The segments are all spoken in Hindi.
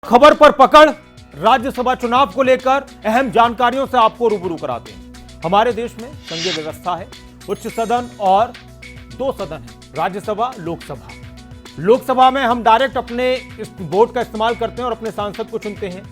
खबर पर पकड़, राज्यसभा चुनाव को लेकर अहम जानकारियों से आपको रूबरू कराते हैं। हमारे देश में संघीय व्यवस्था है, उच्च सदन और दो सदन है, राज्यसभा, लोकसभा। लोकसभा में हम डायरेक्ट अपने इस वोट का इस्तेमाल करते हैं और अपने सांसद को चुनते हैं,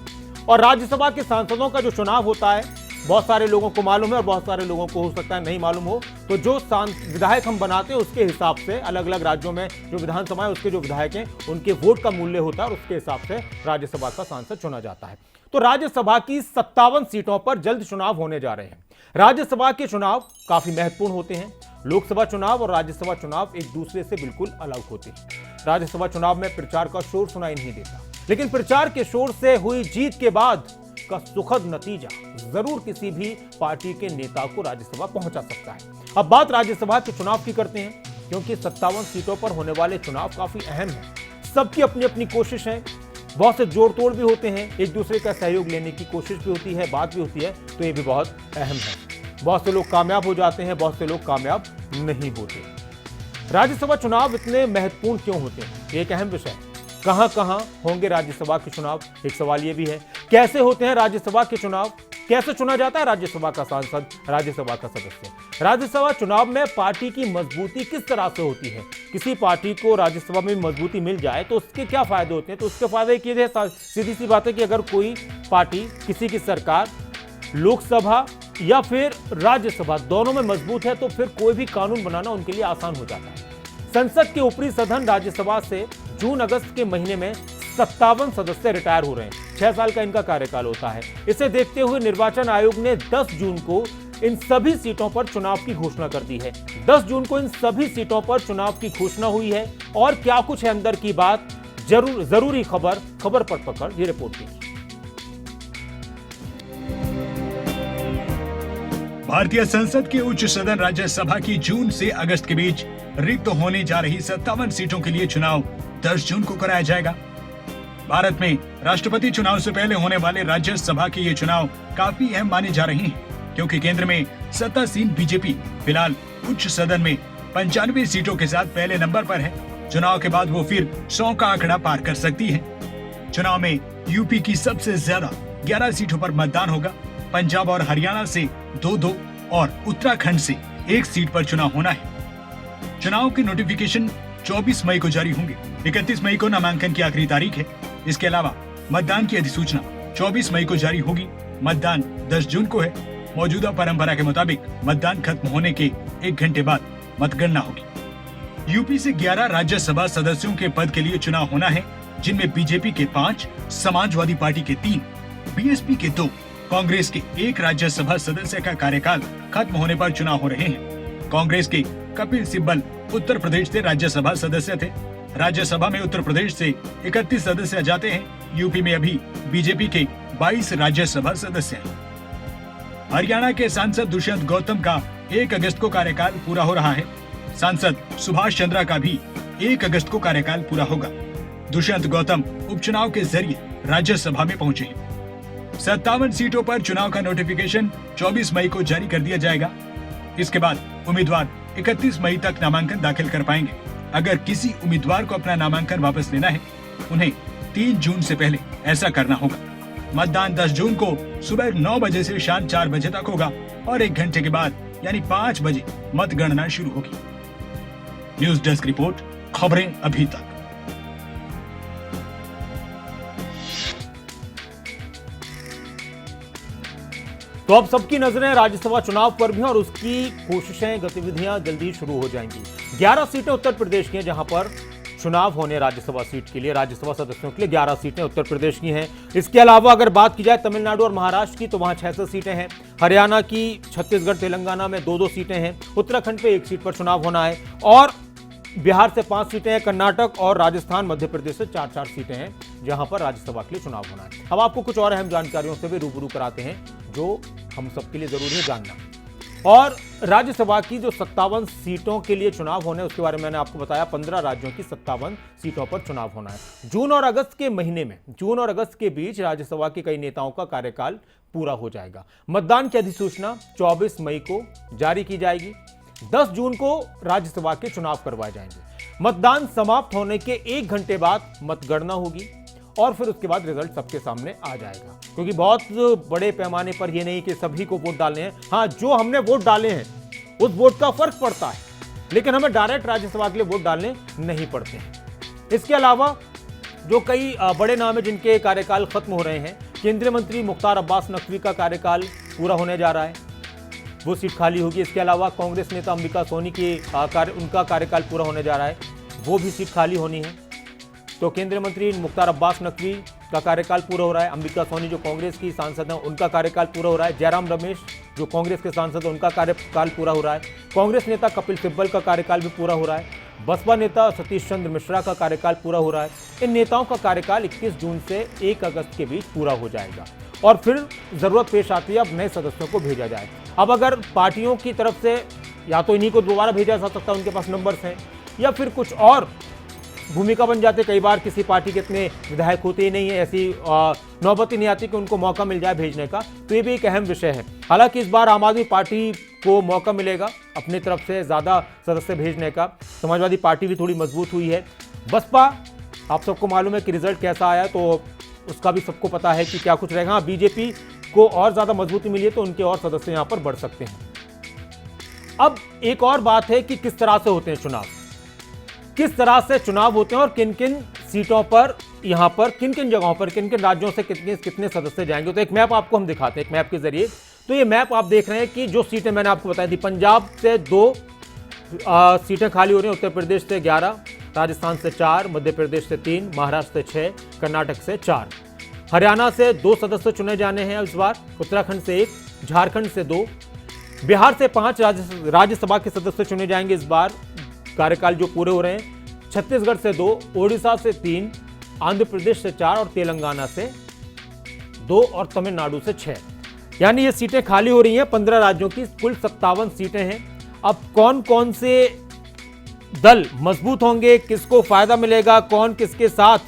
और राज्यसभा के सांसदों का जो चुनाव होता है बहुत सारे लोगों को मालूम है और बहुत सारे लोगों को हो सकता है नहीं मालूम हो। तो जो विधायक हम बनाते हैं उसके हिसाब से अलग अलग राज्यों में जो विधानसभा है उसके जो विधायक हैं उनके वोट का मूल्य होता है और उसके हिसाब से राज्यसभा का सांसद चुना जाता है। तो राज्यसभा की 57 सीटों पर जल्द चुनाव होने जा रहे हैं। राज्यसभा के चुनाव काफी महत्वपूर्ण होते हैं। लोकसभा चुनाव और राज्यसभा चुनाव एक दूसरे से बिल्कुल अलग होते हैं। राज्यसभा चुनाव में प्रचार का शोर सुनाई नहीं देता, लेकिन प्रचार के शोर से हुई जीत के बाद का सुखद नतीजा जरूर किसी भी पार्टी के नेता को राज्यसभा पहुंचा सकता है। अब बात राज्यसभा के चुनाव की करते हैं, क्योंकि 57 सीटों पर होने वाले चुनाव काफी अहम है। सबकी अपनी अपनी कोशिश है, बहुत से जोड़ तोड़ भी होते हैं, एक दूसरे का सहयोग लेने की कोशिश भी होती है, बात भी होती है, तो ये भी बहुत अहम है। बहुत से लोग कामयाब हो जाते हैं, बहुत से लोग कामयाब नहीं होते। राज्यसभा चुनाव इतने महत्वपूर्ण क्यों होते हैं, एक अहम विषय है। कहां कहां होंगे राज्यसभा के चुनाव, एक सवाल यह भी है। कैसे होते हैं राज्यसभा के चुनाव, कैसे चुना जाता है राज्यसभा का सांसद, राज्यसभा का सदस्य। राज्यसभा चुनाव में पार्टी की मजबूती किस तरह से होती है। किसी पार्टी को राज्यसभा में मजबूती मिल जाए तो उसके क्या फायदे होते हैं। तो उसके फायदे ये है, सीधी सी बात है कि अगर कोई पार्टी, किसी की सरकार लोकसभा या फिर राज्यसभा दोनों में मजबूत है तो फिर कोई भी कानून बनाना उनके लिए आसान हो जाता है। संसद के ऊपरी सदन राज्यसभा से जून अगस्त के महीने में 57 सदस्य रिटायर हो रहे हैं। 6 साल का इनका कार्यकाल होता है। इसे देखते हुए निर्वाचन आयोग ने 10 जून को इन सभी सीटों पर चुनाव की घोषणा कर दी है। 10 जून को इन सभी सीटों पर चुनाव की घोषणा हुई है। और क्या कुछ है अंदर की बात, जरूरी खबर पर पकड़, ये रिपोर्ट की। भारतीय संसद के उच्च सदन राज्यसभा की जून से अगस्त के बीच रिक्त होने जा रही 57 सीटों के लिए चुनाव 10 जून को कराया जाएगा। भारत में राष्ट्रपति चुनाव से पहले होने वाले राज्यसभा के ये चुनाव काफी अहम माने जा रहे हैं, क्योंकि केंद्र में सत्तासीन बीजेपी फिलहाल उच्च सदन में 95 सीटों के साथ पहले नंबर पर है। चुनाव के बाद वो फिर 100 का आंकड़ा पार कर सकती है। चुनाव में यूपी की सबसे ज्यादा 11 सीटों पर मतदान होगा। पंजाब और हरियाणा से 2-2 और उत्तराखंड से 1 सीट पर चुनाव होना है। चुनाव के नोटिफिकेशन 24 मई को जारी होंगे। 31 मई को नामांकन की आखिरी तारीख है। इसके अलावा मतदान की अधिसूचना 24 मई को जारी होगी। मतदान 10 जून को है। मौजूदा परंपरा के मुताबिक मतदान खत्म होने के 1 घंटे बाद मतगणना होगी। यूपी से 11 राज्यसभा सदस्यों के पद के लिए चुनाव होना है, जिनमें बीजेपी के 5, समाजवादी पार्टी के 3, बीएसपी के 2, कांग्रेस के 1 राज्यसभा सदस्य का कार्यकाल खत्म होने पर चुनाव हो रहे हैं। कांग्रेस के कपिल सिब्बल उत्तर प्रदेश से राज्यसभा सदस्य थे। राज्यसभा में उत्तर प्रदेश से 31 सदस्य जाते हैं। यूपी में अभी बीजेपी के 22 राज्यसभा सदस्य हैं। हरियाणा के सांसद दुष्यंत गौतम का 1 अगस्त को कार्यकाल पूरा हो रहा है। सांसद सुभाष चंद्रा का भी 1 अगस्त को कार्यकाल पूरा होगा। दुष्यंत गौतम उपचुनाव के जरिए राज्यसभा में पहुंचे हैं। 57 सीटों पर चुनाव का नोटिफिकेशन 24 मई को जारी कर दिया जाएगा। इसके बाद उम्मीदवार 31 मई तक नामांकन दाखिल कर पाएंगे। अगर किसी उम्मीदवार को अपना नामांकन वापस लेना है, उन्हें 3 जून से पहले ऐसा करना होगा। मतदान 10 जून को सुबह 9 बजे से शाम 4 बजे तक होगा और 1 घंटे के बाद यानी 5 बजे मतगणना शुरू होगी। न्यूज डेस्क रिपोर्ट, खबरें अभी तक। तो अब सबकी नजरें राज्यसभा चुनाव पर भी हैं और उसकी कोशिशें, गतिविधियां जल्दी शुरू हो जाएंगी। 11 सीटें उत्तर प्रदेश की हैं, जहां पर चुनाव होने राज्यसभा सीट के लिए, राज्यसभा सदस्यों के लिए 11 सीटें उत्तर प्रदेश की हैं। इसके अलावा अगर बात की जाए तमिलनाडु और महाराष्ट्र की, तो वहां 6 सीटें हैं। हरियाणा की, छत्तीसगढ़, तेलंगाना में 2-2 सीटें हैं। उत्तराखंड पे 1 सीट पर चुनाव होना है और बिहार से 5 सीटें हैं। कर्नाटक और राजस्थान, मध्य प्रदेश से 4-4 सीटें हैं, जहां पर राज्यसभा के लिए चुनाव होना है। अब आपको कुछ और अहम जानकारियों से भी रूबरू कराते हैं जो हम सबके लिए जरूरी है जानना। और राज्यसभा की जो 57 सीटों के लिए चुनाव होने, उसके बारे में मैंने आपको बताया। 15 राज्यों की 57 सीटों पर चुनाव होना है। जून और अगस्त के महीने में, जून और अगस्त के बीच राज्यसभा के कई नेताओं का कार्यकाल पूरा हो जाएगा। मतदान की अधिसूचना 24 मई को जारी की जाएगी। 10 जून को राज्यसभा के चुनाव करवाए जाएंगे। मतदान समाप्त होने के 1 घंटे बाद मतगणना होगी और फिर उसके बाद रिजल्ट सबके सामने आ जाएगा। क्योंकि बहुत बड़े पैमाने पर ये नहीं कि सभी को वोट डालने हैं, हाँ जो हमने वोट डाले हैं उस वोट का फर्क पड़ता है, लेकिन हमें डायरेक्ट राज्यसभा के लिए वोट डालने नहीं पड़ते हैं। इसके अलावा जो कई बड़े नाम है जिनके कार्यकाल खत्म हो रहे हैं, केंद्रीय मंत्री मुख्तार अब्बास नकवी का कार्यकाल पूरा होने जा रहा है, वो सीट खाली होगी। इसके अलावा कांग्रेस नेता अंबिका सोनी की उनका कार्यकाल पूरा होने जा रहा है, वो भी सीट खाली होनी है। तो केंद्रीय मंत्री मुख्तार अब्बास नकवी का कार्यकाल पूरा हो रहा है, अंबिका सोनी जो कांग्रेस की सांसद हैं उनका कार्यकाल पूरा हो रहा है, जयराम रमेश जो कांग्रेस के सांसद हैं उनका कार्यकाल पूरा हो रहा है, कांग्रेस नेता कपिल सिब्बल का कार्यकाल भी पूरा हो रहा है, बसपा नेता सतीश चंद्र मिश्रा का कार्यकाल पूरा हो रहा है। इन नेताओं का कार्यकाल 21 जून से 1 अगस्त के बीच पूरा हो जाएगा और फिर जरूरत पेश आती है अब नए सदस्यों को भेजा जाए। अब अगर पार्टियों की तरफ से या तो इन्हीं को दोबारा भेजा जा सकता है, उनके पास नंबर्स हैं, या फिर कुछ और भूमिका बन जाते। कई बार किसी पार्टी के इतने विधायक होते ही नहीं है, ऐसी नौबत ही नहीं आती कि उनको मौका मिल जाए भेजने का, तो ये भी एक अहम विषय है। हालांकि इस बार आम आदमी पार्टी को मौका मिलेगा अपनी तरफ से ज़्यादा सदस्य भेजने का। समाजवादी पार्टी भी थोड़ी मजबूत हुई है। बसपा, आप सबको मालूम है कि रिजल्ट कैसा आया, तो उसका भी सबको पता है कि क्या कुछ रहेगा। हाँ, बीजेपी को और ज़्यादा मजबूती मिली है तो उनके और सदस्य यहाँ पर बढ़ सकते हैं। अब एक और बात है कि किस तरह से होते हैं चुनाव, किस तरह से चुनाव होते हैं और किन किन सीटों पर, यहाँ पर किन किन जगहों पर, किन किन राज्यों से कितने कितने सदस्य जाएंगे। तो एक मैप आपको हम दिखाते हैं, एक मैप के जरिए। तो ये मैप आप देख रहे हैं कि जो सीटें मैंने आपको बताई थी, पंजाब से 2 सीटें खाली हो रही हैं, उत्तर प्रदेश से 11, राजस्थान से 4, मध्य प्रदेश से 3, महाराष्ट्र से 6, कर्नाटक से 4, हरियाणा से 2 सदस्य चुने जाने हैं इस बार, उत्तराखंड से 1, झारखंड से 2, बिहार से 5 राज्यसभा के सदस्य चुने जाएंगे इस बार, कार्यकाल जो पूरे हो रहे हैं, छत्तीसगढ़ से 2, ओडिशा से 3, आंध्र प्रदेश से 4 और तेलंगाना से 2 और तमिलनाडु से 6। यानी ये सीटें खाली हो रही हैं। 15 राज्यों की कुल 57 सीटें हैं। अब कौन कौन से दल मजबूत होंगे, किसको फायदा मिलेगा, कौन किसके साथ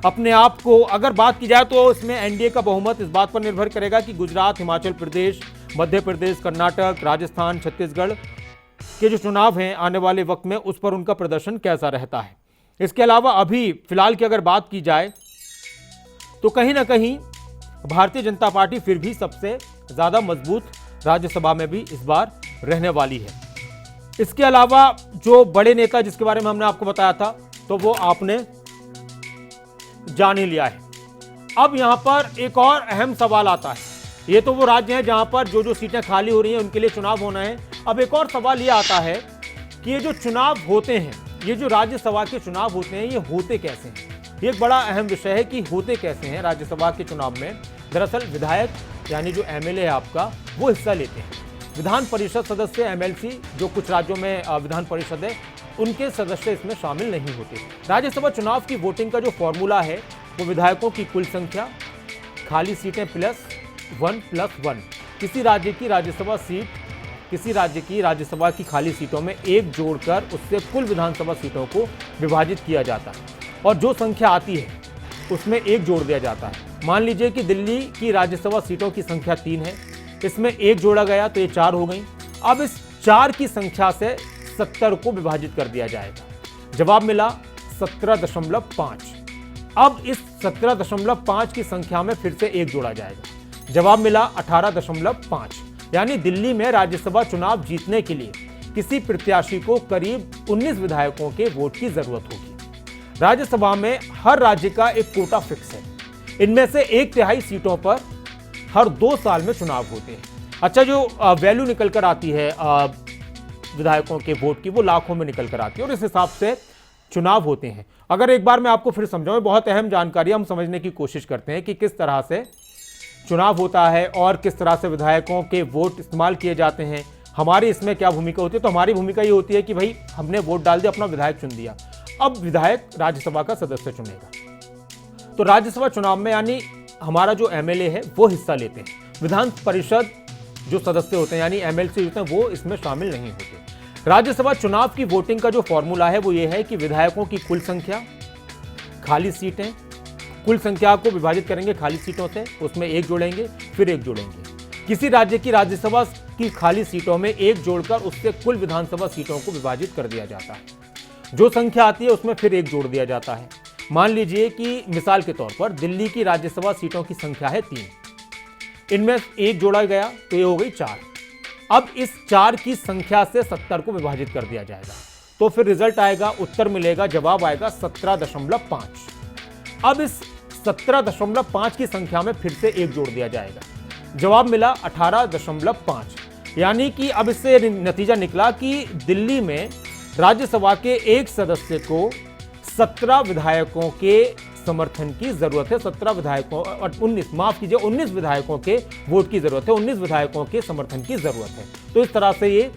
अपने आप को, अगर बात की जाए तो इसमें एनडीए का बहुमत इस बात पर निर्भर करेगा कि गुजरात, हिमाचल प्रदेश, मध्य प्रदेश, कर्नाटक, राजस्थान, छत्तीसगढ़ के जो चुनाव हैं आने वाले वक्त में, उस पर उनका प्रदर्शन कैसा रहता है। इसके अलावा अभी फिलहाल की अगर बात की जाए तो कहीं ना कहीं भारतीय जनता पार्टी फिर भी सबसे ज्यादा मजबूत राज्यसभा में भी इस बार रहने वाली है। इसके अलावा जो बड़े नेता जिसके बारे में हमने आपको बताया था, तो वो आपने जान ही लिया है। अब यहां पर एक और अहम सवाल आता है। ये तो वो राज्य हैं जहां पर जो सीटें खाली हो रही हैं उनके लिए चुनाव होना है। अब एक और सवाल ये आता है कि ये जो चुनाव होते हैं, ये जो राज्यसभा के चुनाव होते हैं, ये होते कैसे हैं। ये एक बड़ा अहम विषय है कि होते कैसे हैं राज्यसभा के चुनाव में। दरअसल विधायक यानी जो एमएलए है आपका, वो हिस्सा लेते हैं। विधान परिषद सदस्य, एमएलसी, जो कुछ राज्यों में विधान परिषद है, उनके सदस्य इसमें शामिल नहीं होते। राज्यसभा चुनाव की वोटिंग का जो फॉर्मूला है वो विधायकों की कुल संख्या, खाली सीटें +1+1, किसी राज्य की राज्यसभा सीट, किसी राज्य की राज्यसभा की खाली सीटों में 1 जोड़कर उससे कुल विधानसभा सीटों को विभाजित किया जाता है और जो संख्या आती है उसमें 1 जोड़ दिया जाता है। मान लीजिए कि दिल्ली की राज्यसभा सीटों की संख्या 3 है, इसमें 1 जोड़ा गया तो ये 4 हो गई। अब इस 4 की संख्या से 70 को विभाजित कर दिया जाएगा। जवाब मिला 17.5। अब इस 17.5 की संख्या में फिर से 1 जोड़ा जाएगा। जवाब मिला 18.5। यानी दिल्ली में राज्यसभा चुनाव जीतने के लिए किसी प्रत्याशी को करीब 19 विधायकों के वोट की जरूरत होगी। राज्यसभा में हर राज्य का एक कोटा फिक्स है। इनमें से 1/3 सीटों पर हर 2 साल में चुनाव होते हैं। अच्छा, जो वैल्यू निकल कर आती है विधायकों के वोट की, वो लाखों में निकल कर आती है और इस हिसाब से चुनाव होते हैं। अगर एक बार मैं आपको फिर समझाऊं, बहुत अहम जानकारी हम समझने की कोशिश करते हैं कि किस तरह से चुनाव होता है और किस तरह से विधायकों के वोट इस्तेमाल किए जाते हैं, हमारी इसमें क्या भूमिका होती है। तो हमारी भूमिका ये होती है कि भाई हमने वोट डाल दिया, अपना विधायक चुन दिया, अब विधायक राज्यसभा का सदस्य चुनेगा। तो राज्यसभा चुनाव में यानी हमारा जो एमएलए है वो हिस्सा लेते हैं। विधान परिषद जो सदस्य होते हैं यानी एमएलसी होते हैं वो इसमें शामिल नहीं होते। राज्यसभा चुनाव की वोटिंग का जो फॉर्मूला है वो ये है कि विधायकों की कुल संख्या, खाली सीटें, कुल संख्या को विभाजित करेंगे खाली सीटों से, उसमें 1 जोड़ेंगे, फिर 1 जोड़ेंगे। किसी राज्य की राज्यसभा की खाली सीटों में 1 जोड़कर उससे कुल विधानसभा सीटों को विभाजित कर दिया जाता है। जो संख्या आती है उसमें फिर 1 जोड़ दिया जाता है। मान लीजिए कि मिसाल के तौर पर दिल्ली की राज्यसभा सीटों की संख्या है 3, इनमें 1 जोड़ा गया तो ये हो गई 4। अब इस 4 की संख्या से 70 को विभाजित कर दिया जाएगा, तो फिर रिजल्ट आएगा, उत्तर मिलेगा, जवाब आएगा 17.5। अब इस 17.5 की संख्या में फिर से 1 जोड़ दिया जाएगा, जवाब मिला 18.5। यानी कि अब इससे नतीजा निकला कि दिल्ली में राज्यसभा के एक सदस्य को 17 विधायकों के समर्थन की जरूरत है। 17 विधायकों, 19 विधायकों के वोट की जरूरत है, 19 विधायकों के समर्थन की जरूरत है। तो इस तरह से ये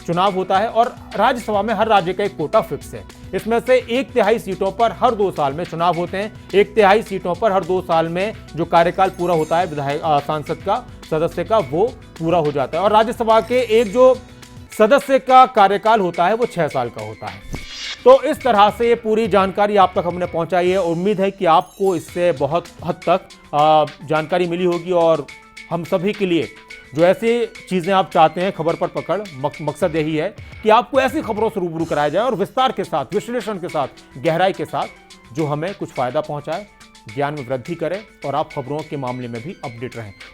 चुनाव होता है और राज्यसभा में हर राज्य का एक कोटा फिक्स है। इसमें से 1/3 सीटों पर हर 2 साल में चुनाव होते हैं। 1/3 सीटों पर हर 2 साल में जो कार्यकाल पूरा होता है विधायक सांसद का, सदस्य का, वो पूरा हो जाता है। और राज्यसभा के एक जो सदस्य का कार्यकाल होता है वो 6 साल का होता है। तो इस तरह से ये पूरी जानकारी आप तक हमने पहुंचाई है। उम्मीद है कि आपको इससे बहुत हद तक जानकारी मिली होगी और हम सभी के लिए जो ऐसी चीज़ें आप चाहते हैं, खबर पर पकड़, मकसद यही है कि आपको ऐसी खबरों से रूबरू कराया जाए और विस्तार के साथ, विश्लेषण के साथ, गहराई के साथ, जो हमें कुछ फायदा पहुंचाए, ज्ञान में वृद्धि करे और आप खबरों के मामले में भी अपडेट रहें।